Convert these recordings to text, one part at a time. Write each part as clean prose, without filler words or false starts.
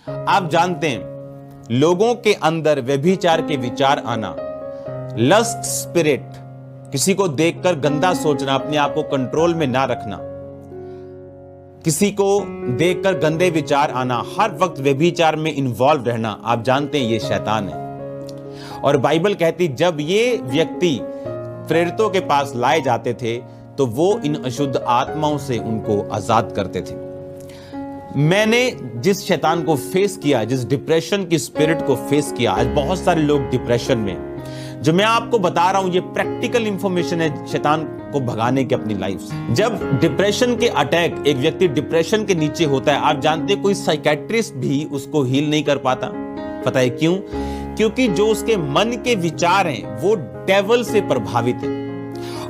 आप जानते हैं लोगों के अंदर व्यभिचार के विचार आना, लस्ट स्पिरिट, किसी को देखकर गंदा सोचना, अपने आप को कंट्रोल में ना रखना, किसी को देखकर गंदे विचार आना, हर वक्त व्यभिचार में इन्वॉल्व रहना, आप जानते हैं ये शैतान है। और बाइबल कहती जब ये व्यक्ति प्रेरितों के पास लाए जाते थे तो वो इन अशुद्ध आत्माओं से उनको आजाद करते थे। मैंने जिस शैतान को फेस किया, जिस डिप्रेशन की स्पिरिट को फेस किया, आज बहुत सारे लोग डिप्रेशन में, जो मैं आपको बता रहा हूं ये प्रैक्टिकल इंफॉर्मेशन है शैतान को भगाने की अपनी लाइफ से। जब डिप्रेशन के अटैक, एक व्यक्ति डिप्रेशन के नीचे होता है, आप जानते हैं कोई साइकेट्रिस्ट भी उसको हील नहीं कर पाता। पता है क्यों? क्योंकि जो उसके मन के विचार हैं वो डेविल से प्रभावित हैं।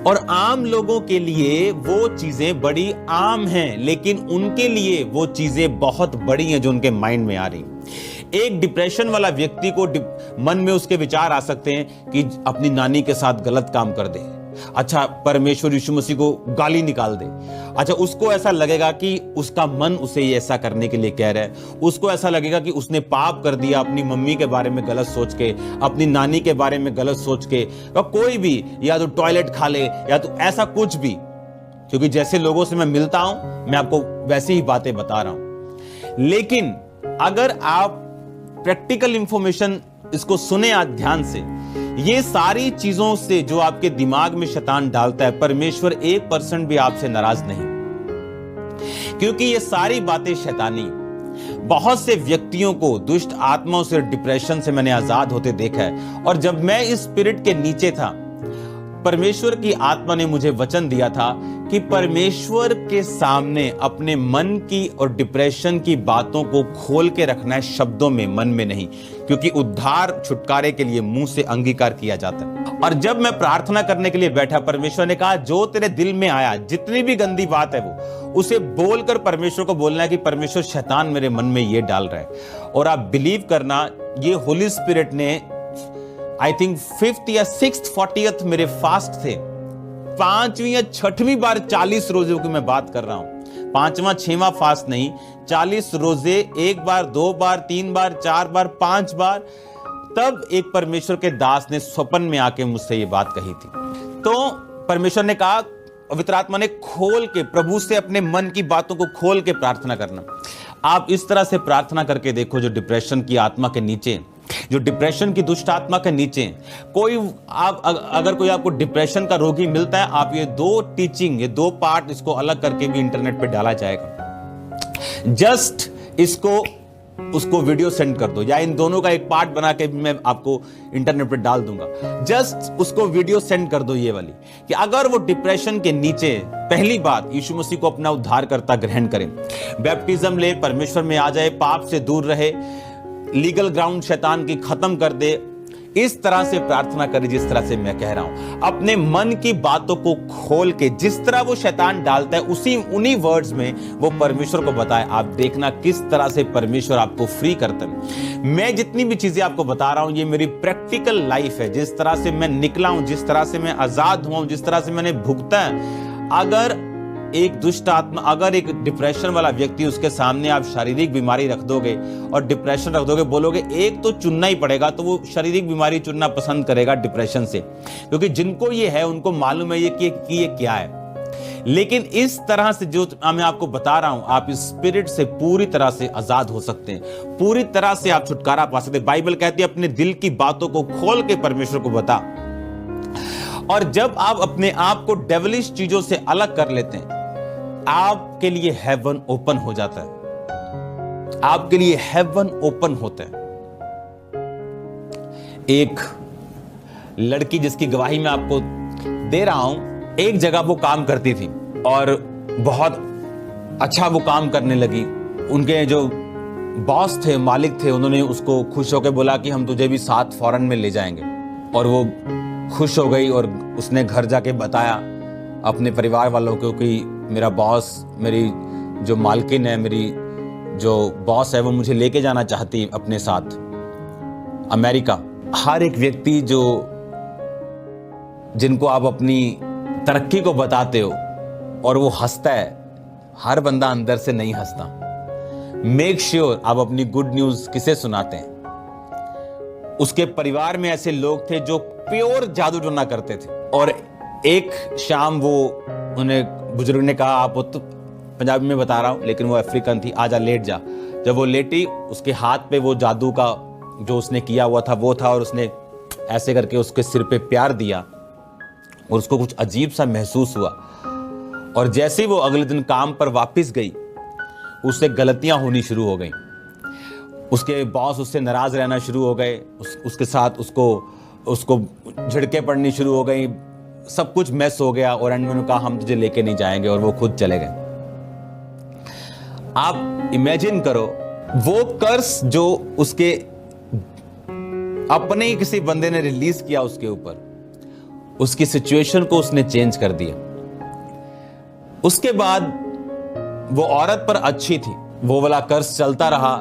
और आम लोगों के लिए वो चीजें बड़ी आम हैं, लेकिन उनके लिए वो चीजें बहुत बड़ी हैं जो उनके माइंड में आ रही। एक डिप्रेशन वाला व्यक्ति को मन में उसके विचार आ सकते हैं कि अपनी नानी के साथ गलत काम कर दे, अच्छा परमेश्वर यीशु मसीह को गाली निकाल दे, अच्छा उसको ऐसा लगेगा कि उसका मन उसे ऐसा करने के लिए कह रहा है, उसको ऐसा लगेगा कि उसने पाप कर दिया अपनी मम्मी के बारे में गलत सोच के, अपनी नानी के बारे में गलत सोच के, कोई भी, या तो टॉयलेट खा ले या तो ऐसा कुछ भी। क्योंकि जैसे लोगों से मैं मिलता हूं मैं आपको वैसी ही बातें बता रहा हूं। लेकिन अगर आप प्रैक्टिकल इंफॉर्मेशन इसको सुने आज ध्यान से, ये सारी चीजों से जो आपके दिमाग में शैतान डालता है, परमेश्वर 1% भी आपसे नाराज नहीं, क्योंकि ये सारी बातें शैतानी। बहुत से व्यक्तियों को दुष्ट आत्माओं से, डिप्रेशन से मैंने आजाद होते देखा है। और जब मैं इस स्पिरिट के नीचे था, परमेश्वर की आत्मा ने मुझे वचन दिया था कि परमेश्वर के सामने अपने मन की और डिप्रेशन की बातों को खोल के रखना है, शब्दों में, मन में नहीं, क्योंकि उद्धार छुटकारे के लिए मुंह से अंगीकार किया जाता है। और जब मैं प्रार्थना करने के लिए बैठा, परमेश्वर ने कहा जो तेरे दिल में आया, जितनी भी गंदी बात है वो उसे बोलकर परमेश्वर को बोलना है कि परमेश्वर शैतान मेरे मन में ये डाल रहा है। और आप बिलीव करना, ये होली स्पिरिट ने आई थिंक 5th या 6th 40th मेरे फास्ट थे, 5वीं या 6वीं बार 40 रोजों की मैं बात कर रहा हूं, 5वां 6वां फास्ट नहीं, 40 रोजे, 1 बार 2 बार 3 बार 4 बार 5 बार। तब एक परमेश्वर के दास ने स्वप्न में आके मुझसे ये बात कही थी। तो परमेश्वर ने कहा, पवित्र आत्मा ने खोल के, प्रभु से अपने मन की बातों को खोल के प्रार्थना करना। आप इस तरह से प्रार्थना करके देखो, जो डिप्रेशन की आत्मा के नीचे, जो डिप्रेशन की दुष्ट आत्मा के नीचे कोई, आप अगर कोई आपको डिप्रेशन का रोगी मिलता है, आप ये 2 टीचिंग, ये 2 पार्ट इसको अलग करके भी इंटरनेट पे डाला जाएगा। जस्ट इसको उसको वीडियो सेंड कर दो, या इन दोनों का एक पार्ट बना के मैं आपको इंटरनेट पे डाल दूंगा। जस्ट उसको वीडियो सेंड कर दो, ये वाली, कि अगर वो डिप्रेशन के नीचे, पहली बात यीशु मसीह को अपना उद्धारकर्ता ग्रहण करें, बैप्टिज्म ले, परमेश्वर में आ जाए, पाप से दूर रहे, लीगल ग्राउंड शैतान की खत्म कर दे, इस तरह से प्रार्थना करें जिस तरह से मैं कह रहा हूं। अपने मन की बातों को खोल के, जिस तरह वो शैतान डालता है उन्हीं वर्ड्स में वो परमेश्वर को बताए। आप देखना किस तरह से परमेश्वर आपको फ्री करता है। मैं जितनी भी चीजें आपको बता रहा हूं ये मेरी प्रैक्टिकल लाइफ है, जिस तरह से मैं निकला हूं, जिस तरह से मैं आजाद हुआ हूं, जिस तरह से मैंने भुगता है। अगर एक दुष्ट आत्मा, अगर एक डिप्रेशन वाला व्यक्ति, उसके सामने आप शारीरिक बीमारी रख दोगे और डिप्रेशन रख दोगे, बोलोगे एक तो चुनना ही पड़ेगा, तो वो शारीरिक बीमारी चुनना पसंद करेगा डिप्रेशन से, क्योंकि जिनको ये है उनको मालूम है कि ये क्या है। लेकिन इस तरह से जो मैं आपको बता रहा हूं, आप इस स्पिरिट से पूरी तरह से आजाद हो सकते हैं, पूरी तरह से आप छुटकारा पा सकते हैं। बाइबल कहती है अपने दिल की बातों को खोल के परमेश्वर को बता। और जब आप अपने आप को डेविलिश चीजों से अलग कर लेते हैं, आपके लिए हेवन ओपन हो जाता है, आपके लिए हेवन ओपन होता है। एक लड़की जिसकी गवाही मैं आपको दे रहा हूं, एक जगह वो काम करती थी और बहुत अच्छा वो काम करने लगी। उनके जो बॉस थे, मालिक थे, उन्होंने उसको खुश होकर बोला कि हम तुझे भी साथ फॉरेन में ले जाएंगे। और वो खुश हो गई और उसने घर जाके बताया अपने परिवार वालों को कि मेरा बॉस, मेरी जो मालकिन है, मेरी जो बॉस है, वो मुझे लेके जाना चाहती अपने साथ अमेरिका। हर एक व्यक्ति जिनको आप अपनी तरक्की को बताते हो और वो हंसता है, हर बंदा अंदर से नहीं हंसता। मेक श्योर आप अपनी गुड न्यूज किसे सुनाते हैं। उसके परिवार में ऐसे लोग थे जो प्योर जादू टोना करते थे, और एक शाम वो उन्हें बुजुर्ग ने कहा, आप तो पंजाबी में बता रहा हूं लेकिन वो अफ्रीकन थी, आजा लेट जा। जब वो लेटी, उसके हाथ पे वो जादू का जो उसने किया हुआ था वो था, और उसने ऐसे करके उसके सिर पे प्यार दिया और उसको कुछ अजीब सा महसूस हुआ। और जैसे ही वो अगले दिन काम पर वापस गई, उससे गलतियां होनी शुरू हो गई। उसके बॉस उससे नाराज रहना शुरू हो गए, उसके साथ उसको झिड़के पड़नी शुरू हो गई, सब कुछ मेस हो गया। और एंड में उन्होंने कहा हम तुझे लेके नहीं जाएंगे, और वो खुद चले गए। आप इमेजिन करो, वो कर्स जो उसके अपने ही किसी बंदे ने रिलीज किया उसके ऊपर, उसकी सिचुएशन को उसने चेंज कर दिया। उसके बाद वो औरत पर अच्छी थी, वो वाला कर्स चलता रहा।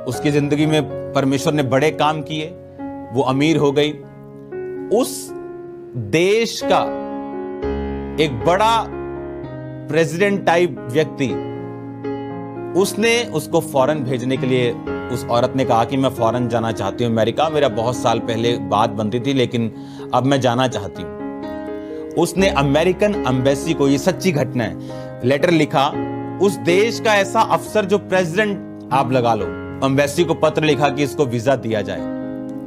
उसकी जिंदगी में परमेश्वर ने बड़े काम किए, वो अमीर हो गई। उस देश का एक बड़ा प्रेसिडेंट टाइप व्यक्ति, उसने उसको फॉरेन भेजने के लिए, उस औरत ने कहा कि मैं फॉरेन जाना चाहती हूं अमेरिका, मेरा बहुत साल पहले बात बनती थी लेकिन अब मैं जाना चाहती हूं। उसने अमेरिकन एम्बेसी को, ये सच्ची घटना है, लेटर लिखा। उस देश का ऐसा अफसर जो प्रेसिडेंट आप लगा लो, एम्बेसी को पत्र लिखा कि इसको वीजा दिया जाए।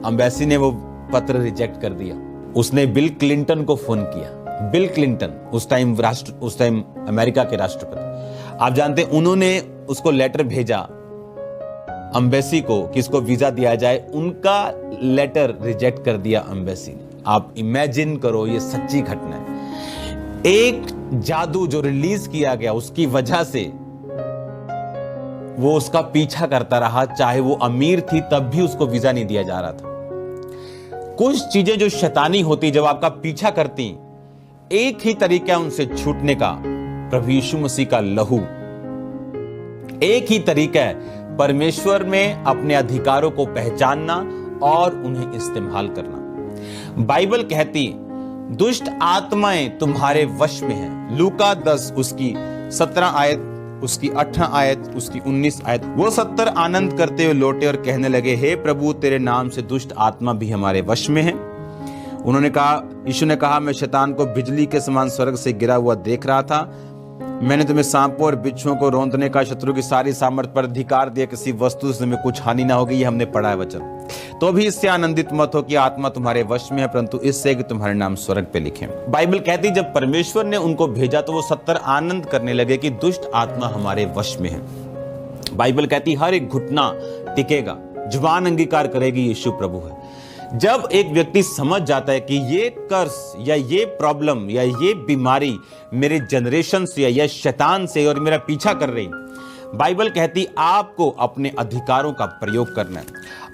एम्बेसी ने वो पत्र रिजेक्ट कर दिया। उसने बिल क्लिंटन को फोन किया। बिल क्लिंटन उस टाइम अमेरिका के राष्ट्रपति, आप जानते हैं, उन्होंने उसको लेटर भेजा एम्बेसी को कि इसको वीजा दिया जाए। उनका लेटर रिजेक्ट कर दिया एम्बेसी ने। आप इमेजिन करो, ये सच्ची घटना है। एक जादू जो रिलीज किया गया, उसकी वजह से वो उसका पीछा करता रहा, चाहे वो अमीर थी तब भी उसको वीजा नहीं दिया जा रहा था। कुछ चीजें जो शैतानी होती, जब आपका पीछा करती, एक ही तरीका उनसे छूटने का, प्रभु यीशु मसीह का लहू। एक ही तरीका है परमेश्वर में अपने अधिकारों को पहचानना और उन्हें इस्तेमाल करना। बाइबल कहती दुष्ट आत्माएं तुम्हारे वश में हैं। लूका 10 उसकी 17 आयत, उसकी 18 आयत, उसकी 19 आयत। वो 70 आनंद करते हुए लौटे और कहने लगे, हे प्रभु, तेरे नाम से दुष्ट आत्मा भी हमारे वश में है। उन्होंने कहा, यीशु ने कहा, मैं शैतान को बिजली के समान स्वर्ग से गिरा हुआ देख रहा था। मैंने तुम्हें सांपों और बिच्छुओं को रौंदने का, शत्रु की सारी सामर्थ पर अधिकार दिया, किसी वस्तु से तुम्हें कुछ हानि ना होगी। ये हमने पढ़ा है वचन। तो भी इससे आनंदित मत हो कि आत्मा तुम्हारे वश में है, परंतु इससे कि तुम्हारे नाम स्वर्ग पे लिखे। बाइबल कहती जब परमेश्वर ने उनको भेजा तो वो 70 आनंद करने लगे कि दुष्ट आत्मा हमारे वश में है। बाइबल कहती हर एक घुटना टिकेगा, जुबान अंगीकार करेगी यीशु प्रभु है। जब एक व्यक्ति समझ जाता है कि ये कर्स या ये प्रॉब्लम या ये बीमारी मेरे जनरेशन से या शैतान से और मेरा पीछा कर रही, बाइबल कहती आपको अपने अधिकारों का प्रयोग करना है।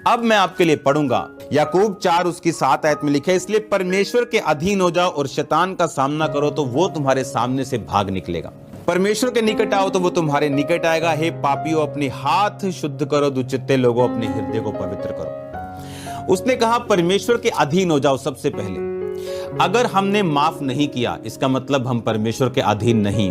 अब मैं आपके लिए पढ़ूंगा याकूब 4 उसकी 7 आयत में लिखा है, इसलिए परमेश्वर के अधीन हो जाओ और शैतान का सामना करो तो वो तुम्हारे सामने से भाग निकलेगा। परमेश्वर के निकट आओ तो वो तुम्हारे निकट आएगा। हे पापियों, अपने हाथ शुद्ध करो, दुचित्ते लोगों अपने हृदय को पवित्र करो। उसने कहा परमेश्वर के अधीन हो जाओ। सबसे पहले अगर हमने माफ नहीं किया, इसका मतलब हम परमेश्वर के अधीन नहीं।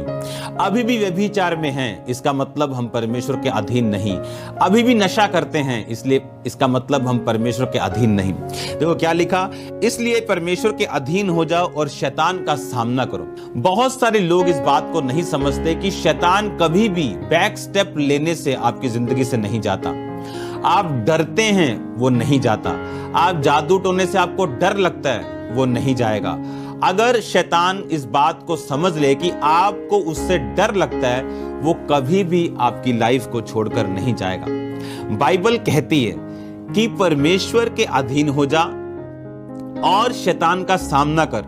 अभी भी व्यभिचार में हैं, इसका मतलब हम परमेश्वर के अधीन नहीं। अभी भी नशा करते हैं, इसलिए इसका मतलब हम परमेश्वर के अधीन नहीं। देखो क्या लिखा, इसलिए परमेश्वर के अधीन हो जाओ और शैतान का सामना करो। बहुत सारे लोग इस बात को नहीं समझते कि शैतान कभी भी बैक स्टेप लेने से आपकी जिंदगी से नहीं जाता। आप डरते हैं, वो नहीं जाता। आप जादू टोने से आपको डर लगता है, वो नहीं जाएगा। अगर शैतान इस बात को समझ ले कि आपको उससे डर लगता है, वो कभी भी आपकी लाइफ को छोड़कर नहीं जाएगा। बाइबल कहती है कि परमेश्वर के अधीन हो जा और शैतान का सामना कर।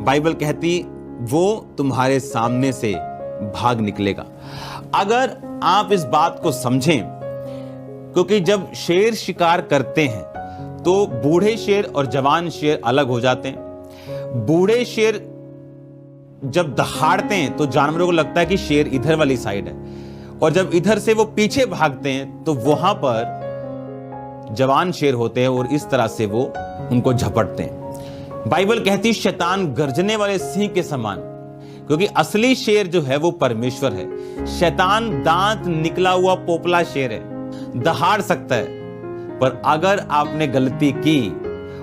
बाइबल कहती वो तुम्हारे सामने से भाग निकलेगा। अगर आप इस बात को समझें, क्योंकि जब शेर शिकार करते हैं तो बूढ़े शेर और जवान शेर अलग हो जाते हैं। बूढ़े शेर जब दहाड़ते हैं तो जानवरों को लगता है कि शेर इधर वाली साइड है, और जब इधर से वो पीछे भागते हैं तो वहां पर जवान शेर होते हैं और इस तरह से वो उनको झपटते हैं। बाइबल कहती शैतान गर्जने वाले सिंह के समान, क्योंकि असली शेर जो है वो परमेश्वर है। शैतान दांत निकला हुआ पोपला शेर है, दहाड़ सकता है, पर अगर आपने गलती की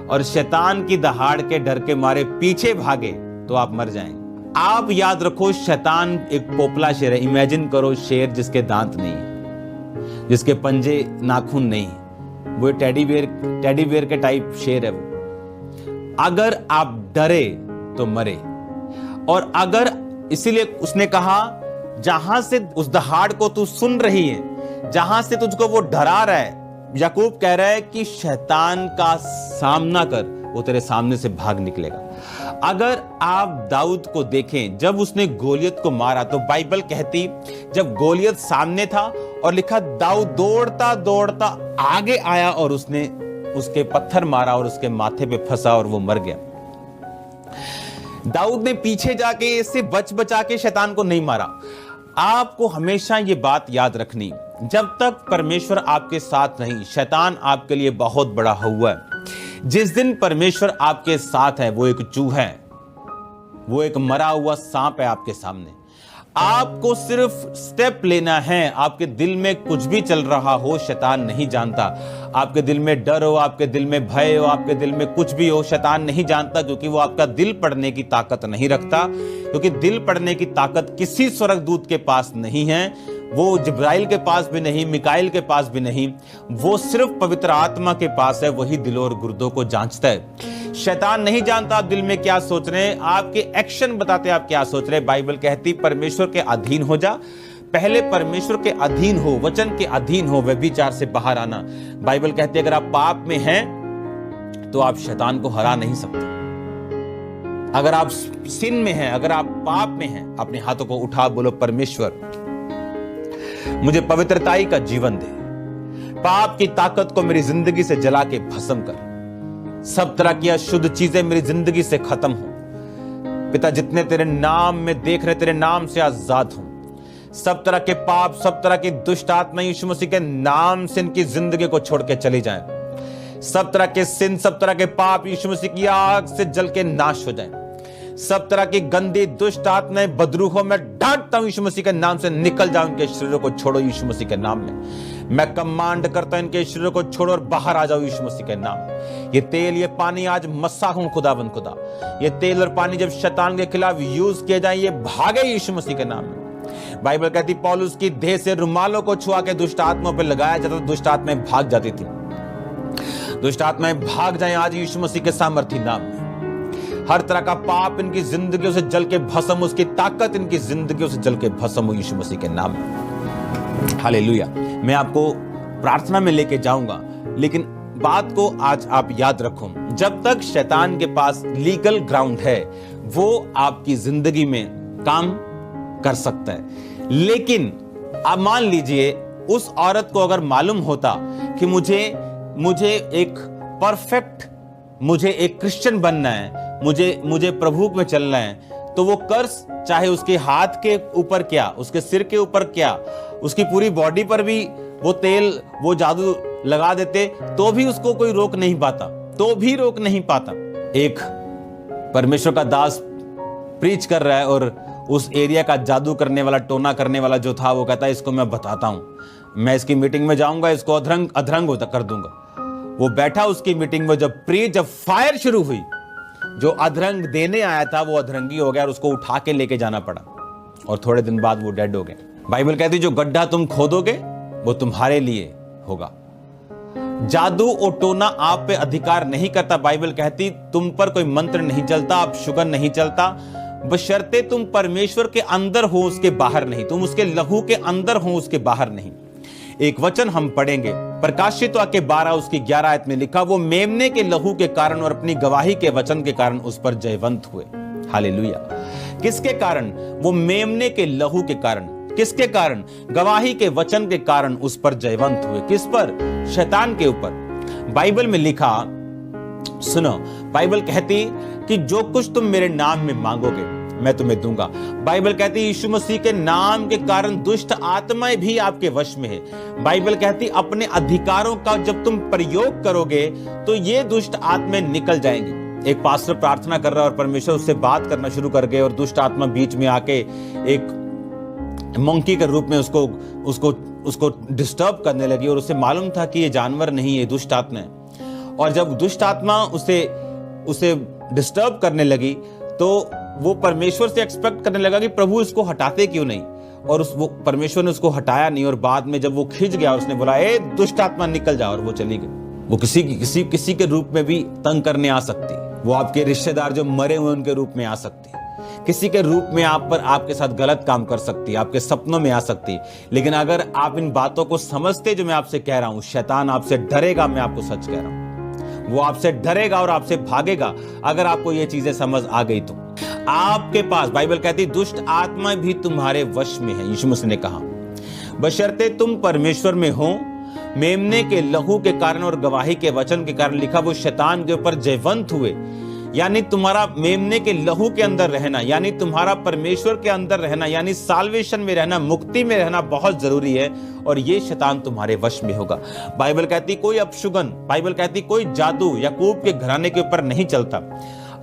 और शैतान की दहाड़ के डर के मारे पीछे भागे तो आप मर जाएंगे। आप याद रखो, शैतान एक पोपला शेर है। इमेजिन करो शेर जिसके दांत नहीं है, जिसके पंजे नाखून नहीं है, वो टेडी बेयर के टाइप शेर है वो। अगर आप डरे तो मरे। और अगर, इसीलिए उसने कहा जहां से उस दहाड़ को तू सुन रही है, जहां से तुझको वो डरा रहा है, याकूब कह रहा है कि शैतान का सामना कर, वो तेरे सामने से भाग निकलेगा। अगर आप दाऊद को देखें, जब उसने गोलियत को मारा तो बाइबल कहती जब गोलियत सामने था और लिखा दाऊद दौड़ता दौड़ता आगे आया और उसने उसके पत्थर मारा और उसके माथे पे फंसा और वो मर गया। दाऊद ने पीछे जाके इससे बचा के शैतान को नहीं मारा। आपको हमेशा ये बात याद रखनी, जब तक परमेश्वर आपके साथ नहीं, शैतान आपके लिए बहुत बड़ा हुआ है। जिस दिन परमेश्वर आपके साथ है, वो एक चूहा है, वो एक मरा हुआ सांप है आपके सामने। आपको सिर्फ स्टेप लेना है। आपके दिल में कुछ भी चल रहा हो, शैतान नहीं जानता। आपके दिल में डर हो, आपके दिल में भय हो, आपके दिल में कुछ भी हो, शैतान नहीं जानता, क्योंकि वो आपका दिल पढ़ने की ताकत नहीं रखता। क्योंकि दिल पढ़ने की ताकत किसी स्वर्गदूत के पास नहीं है, वो जिब्राइल के पास भी नहीं, मिकाइल के पास भी नहीं, वो सिर्फ पवित्र आत्मा के पास है। वही दिलों और गुर्दों को जांचता है। शैतान नहीं जानता आप दिल में क्या सोच रहे हैं, आपके एक्शन बताते आप क्या सोच रहे हैं। बाइबल कहती परमेश्वर के अधीन हो जा। पहले परमेश्वर के अधीन हो, वचन के अधीन हो, व्यभिचार से बाहर आना। बाइबल कहती है अगर आप पाप में हैं तो आप शैतान को हरा नहीं सकते। अगर आप सिन में हैं, अगर आप पाप में हैं, अपने हाथों को उठा बोलो परमेश्वर मुझे पवित्रताई का जीवन दे, पाप की ताकत को मेरी जिंदगी से जला के भस्म कर, सब तरह की अशुद्ध चीजें मेरी जिंदगी से खत्म हो। पिता जितने तेरे नाम में देख रहे, तेरे नाम से आजाद हो। सब तरह के पाप, सब तरह की दुष्ट आत्मा यीशु मसीह के नाम से इनकी जिंदगी को छोड़ के चली जाए। सब तरह के सिन, सब तरह के पाप यीशु मसीह की आग से जल के नाश हो जाए। सब तरह की गंदी दुष्ट आत्माएं, बदरूहों में डांटता हूं यीशु मसीह के नाम से, निकल जाओ, इनके शरीरों को छोड़ो यीशु मसीह के नाम में। मैं कमांड करता हूं इनके शरीरों को छोड़ो और बाहर आ जाओ यीशु मसीह के नाम। ये तेल, ये पानी आज मस्सा हूं खुदाबंद खुदा। ये तेल और पानी जब शैतान के खिलाफ यूज किए जाए, ये भागे यीशु मसीह के नाम में। बाइबल कहती पौलुस की देह से रुमालों को छुआ के दुष्ट आत्माओं पर लगाया जाता, दुष्ट आत्माएं भाग जाती थी। दुष्ट आत्माएं भाग जाए आज यीशु मसीह के सामर्थी नाम में। हर तरह का पाप इनकी जिंदगियों से जल के भस्म, उसकी ताकत इनकी जिंदगियों से जल के भस्म हो यीशु मसीह के नाम में। हालेलुया। मैं आपको प्रार्थना में लेके जाऊंगा, लेकिन बात को आज आप याद रखो, जब तक शैतान के पास लीगल ग्राउंड है वो आपकी जिंदगी में काम कर सकता है। लेकिन आप मान लीजिए उस औरत को अगर मालूम होता कि मुझे एक परफेक्ट, मुझे एक क्रिश्चियन बनना है, मुझे प्रभु में चलना है, तो वो कर्स चाहे उसके हाथ के ऊपर क्या, उसके सिर के ऊपर क्या, उसकी पूरी बॉडी पर भी वो तेल, वो जादू लगा देते तो भी उसको कोई रोक नहीं पाता। एक परमेश्वर का दास प्रीच कर रहा है और उस एरिया का जादू करने वाला, टोना करने वाला जो था, वो कहता है इसको मैं बताता हूं, मैं इसकी मीटिंग में जाऊंगा, इसको अधरंग कर दूंगा। वो बैठा उसकी मीटिंग में, जब फायर शुरू हुई, जो अधरंग देने आया था वो अधरंगी हो गया और उसको उठा के लेके जाना पड़ा और थोड़े दिन बाद वो डेड हो गए। बाइबल कहती जो गड्ढा तुम खोदोगे वो तुम्हारे लिए होगा। जादू और टोना आप पे अधिकार नहीं करता। बाइबल कहती तुम पर कोई मंत्र नहीं चलता, आप शुगर नहीं चलता, बशर्ते तुम परमेश्वर के अंदर हो, उसके बाहर नहीं। तुम उसके लहू के अंदर हो, उसके बाहर नहीं। एक वचन हम पढ़ेंगे, प्रकाशित वाक्य 12 उसकी 11 आयत में लिखा, वो मेमने के लहू के कारण और अपनी गवाही के वचन के कारण उस पर जयवंत हुए। हालेलुया। किसके कारण? वो मेमने के लहू के कारण। किसके कारण? गवाही के वचन के कारण उस पर जयवंत हुए। किस पर? शैतान के ऊपर। बाइबल में लिखा, सुनो, बाइबल कहती कि जो कुछ तुम मेरे नाम में मांगोगे मैं तुम्हें दूंगा। बाइबल कहती यीशु मसीह के नाम के कारण दुष्ट आत्माएं भी आपके वश में है। बाइबल कहती अपने अधिकारों का जब तुम प्रयोग करोगे तो ये दुष्ट आत्माएं निकल जाएंगी। एक पास्टर प्रार्थना कर रहा है और परमेश्वर उससे बात करना शुरू कर गए और दुष्ट आत्मा बीच में आके एक मंकी के रूप में उसको डिस्टर्ब करने लगी और उसे मालूम था कि ये जानवर नहीं है, दुष्ट आत्मा है। और जब दुष्ट आत्मा उसे डिस्टर्ब करने लगी तो वो परमेश्वर से एक्सपेक्ट करने लगा कि प्रभु इसको हटाते क्यों नहीं, और वो परमेश्वर ने उसको हटाया नहीं। और बाद में जब वो खिंच गया उसने बोला, ए दुष्ट आत्मा निकल जा, और वो चली गई। वो किसी के रूप में भी तंग करने आ सकती, वो आपके रिश्तेदार जो मरे हुए उनके रूप में आ सकती, किसी के रूप में आप पर आपके साथ गलत काम कर सकती है, आपके सपनों में आ सकती है। लेकिन अगर आप इन बातों को समझते जो मैं आपसे कह रहा हूं, शैतान आपसे डरेगा, मैं आपको सच कह रहा हूं, वो आपसे डरेगा और आपसे भागेगा अगर आपको ये चीजें समझ आ गई तो। आपके पास बाइबल कहती दुष्ट आत्मा भी तुम्हारे वश में है, यीशु मसीह ने कहा, बशर्ते तुम परमेश्वर में हो। मेमने के लहू के कारण और गवाही के वचन के कारण लिखा वो शैतान के ऊपर जयवंत हुए। यानी तुम्हारा मेमने के लहू के अंदर रहना, यानी तुम्हारा परमेश्वर के अंदर रहना, यानी साल्वेशन में रहना, मुक्ति में रहना बहुत जरूरी है, और ये शैतान तुम्हारे वश में होगा। बाइबल कहती कोई अपशुगन, बाइबल कहती कोई जादू याकूब के घराने के ऊपर नहीं चलता।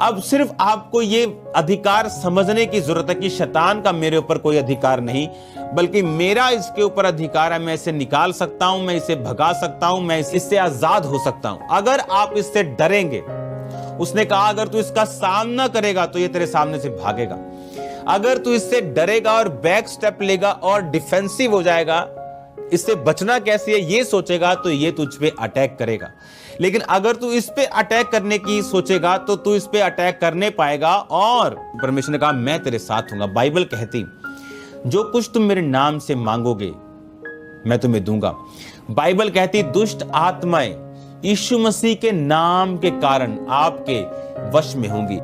अब सिर्फ आपको ये अधिकार समझने की जरूरत है कि शैतान का मेरे ऊपर कोई अधिकार नहीं, बल्कि मेरा इसके ऊपर अधिकार है। मैं इसे निकाल सकता हूं, मैं इसे भगा सकता हूं, मैं इससे आजाद हो सकता हूं अगर आप इससे डरेंगे। उसने कहा अगर तू इसका सामना करेगा तो ये तेरे सामने से भागेगा। अगर तू इससे डरेगा और बैक स्टेप लेगा और डिफेंसिव हो जाएगा, इससे बचना कैसे है ये सोचेगा, तो ये तुझ पे अटैक करेगा। लेकिन अगर तू इस पे अटैक करने की सोचेगा तो तू इस पे अटैक करने पाएगा। और परमेश्वर ने कहा मैं तेरे साथ हूंगा। बाइबल कहती जो कुछ तुम मेरे नाम से मांगोगे मैं तुम्हें दूंगा। बाइबल कहती दुष्ट आत्माएं यीशु मसीह के नाम के कारण आपके वश में होंगी।